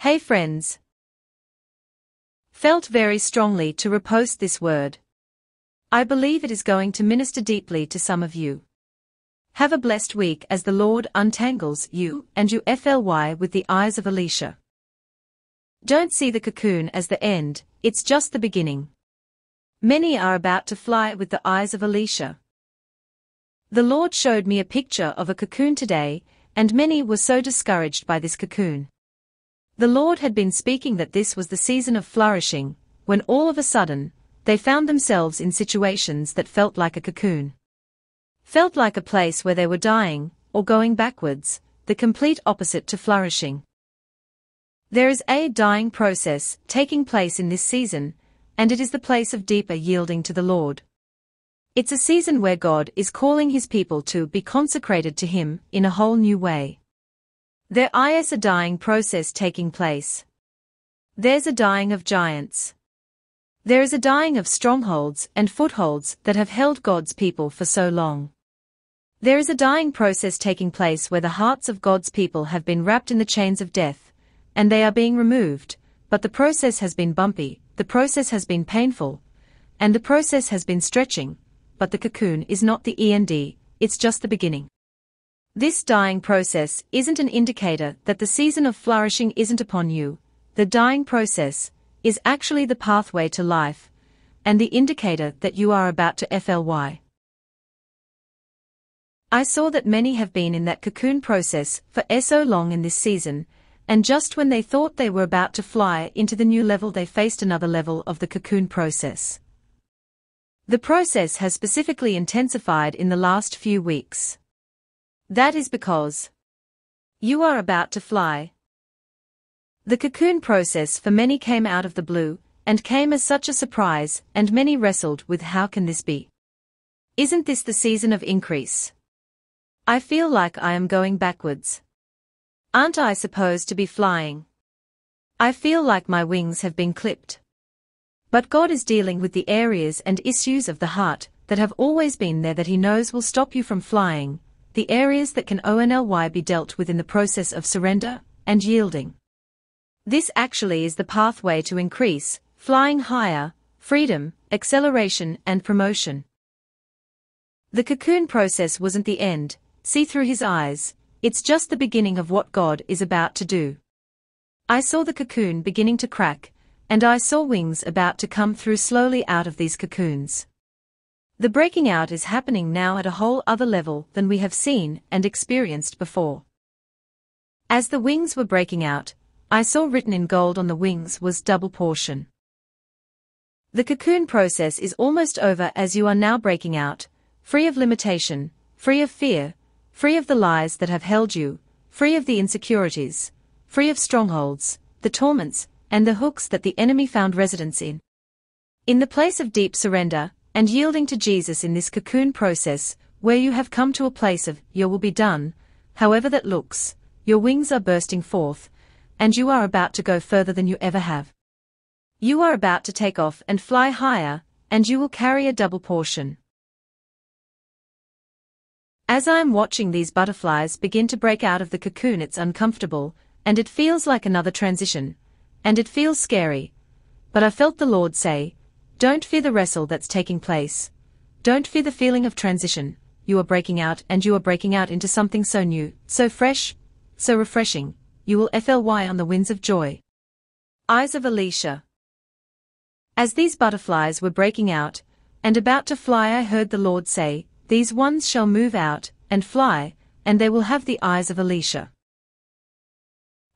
Hey friends. Felt very strongly to repost this word. I believe it is going to minister deeply to some of you. Have a blessed week as the Lord untangles you and you FLY with the eyes of ELISHA. Don't see the cocoon as the end, it's just the beginning. Many are about to fly with the eyes of ELISHA. The Lord showed me a picture of a cocoon today, and many were so discouraged by this cocoon. The Lord had been speaking that this was the season of flourishing, when all of a sudden, they found themselves in situations that felt like a cocoon. Felt like a place where they were dying, or going backwards, the complete opposite to flourishing. There is a dying process taking place in this season, and it is the place of deeper yielding to the Lord. It's a season where God is calling His people to be consecrated to Him in a whole new way. There is a dying process taking place. There's a dying of giants. There is a dying of strongholds and footholds that have held God's people for so long. There is a dying process taking place where the hearts of God's people have been wrapped in the chains of death, and they are being removed, but the process has been bumpy, the process has been painful, and the process has been stretching, but the cocoon is not the end, it's just the beginning. This dying process isn't an indicator that the season of flourishing isn't upon you. The dying process is actually the pathway to life, and the indicator that you are about to FLY. I saw that many have been in that cocoon process for so long in this season, and just when they thought they were about to fly into the new level, they faced another level of the cocoon process. The process has specifically intensified in the last few weeks. That is because you are about to fly. The cocoon process for many came out of the blue, and came as such a surprise, and many wrestled with how can this be? Isn't this the season of increase? I feel like I am going backwards. Aren't I supposed to be flying? I feel like my wings have been clipped. But God is dealing with the areas and issues of the heart that have always been there that He knows will stop you from flying, the areas that can only be dealt with in the process of surrender and yielding. This actually is the pathway to increase, flying higher, freedom, acceleration and promotion. The cocoon process wasn't the end, see through His eyes, it's just the beginning of what God is about to do. I saw the cocoon beginning to crack, and I saw wings about to come through slowly out of these cocoons. The breaking out is happening now at a whole other level than we have seen and experienced before. As the wings were breaking out, I saw written in gold on the wings was double portion. The cocoon process is almost over as you are now breaking out, free of limitation, free of fear, free of the lies that have held you, free of the insecurities, free of strongholds, the torments, and the hooks that the enemy found residence in. In the place of deep surrender, and yielding to Jesus in this cocoon process, where you have come to a place of, your will be done, however that looks, your wings are bursting forth, and you are about to go further than you ever have. You are about to take off and fly higher, and you will carry a double portion. As I am watching these butterflies begin to break out of the cocoon, it's uncomfortable, and it feels like another transition. And it feels scary. But I felt the Lord say, don't fear the wrestle that's taking place. Don't fear the feeling of transition. You are breaking out, and you are breaking out into something so new, so fresh, so refreshing. You will FLY on the winds of joy. Eyes of ELISHA. As these butterflies were breaking out, and about to fly, I heard the Lord say, these ones shall move out, and fly, and they will have the eyes of ELISHA.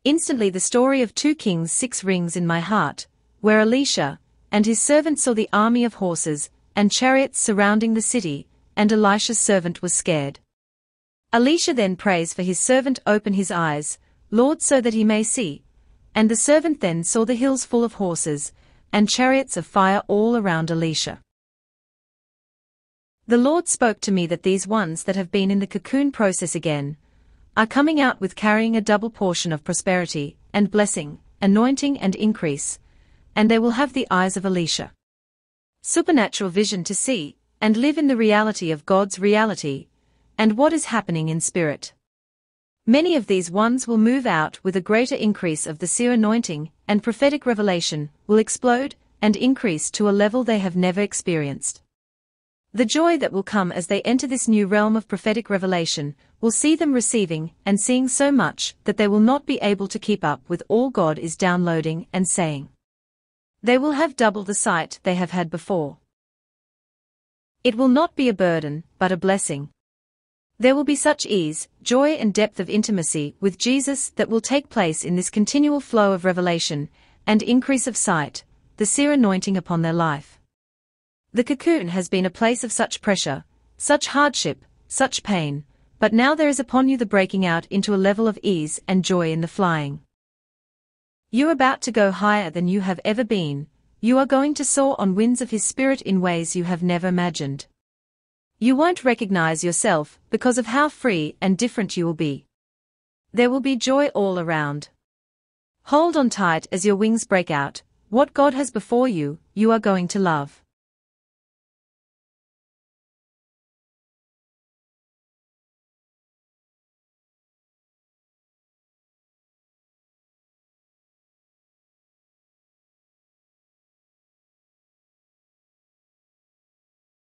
Instantly the story of 2 Kings 6 rings in my heart, where ELISHA and his servant saw the army of horses and chariots surrounding the city, and Elisha's servant was scared. ELISHA then prays for his servant, open his eyes, Lord, so that he may see. And the servant then saw the hills full of horses, and chariots of fire all around ELISHA. The Lord spoke to me that these ones that have been in the cocoon process again, are coming out with carrying a double portion of prosperity, and blessing, anointing and increase, and they will have the eyes of ELISHA. Supernatural vision to see, and live in the reality of God's reality, and what is happening in spirit. Many of these ones will move out with a greater increase of the seer anointing, and prophetic revelation will explode and increase to a level they have never experienced. The joy that will come as they enter this new realm of prophetic revelation will see them receiving and seeing so much that they will not be able to keep up with all God is downloading and saying. They will have double the sight they have had before. It will not be a burden, but a blessing. There will be such ease, joy and depth of intimacy with Jesus that will take place in this continual flow of revelation and increase of sight, the seer anointing upon their life. The cocoon has been a place of such pressure, such hardship, such pain, but now there is upon you the breaking out into a level of ease and joy in the flying. You are about to go higher than you have ever been. You are going to soar on winds of His Spirit in ways you have never imagined. You won't recognize yourself because of how free and different you will be. There will be joy all around. Hold on tight as your wings break out. What God has before you, you are going to love.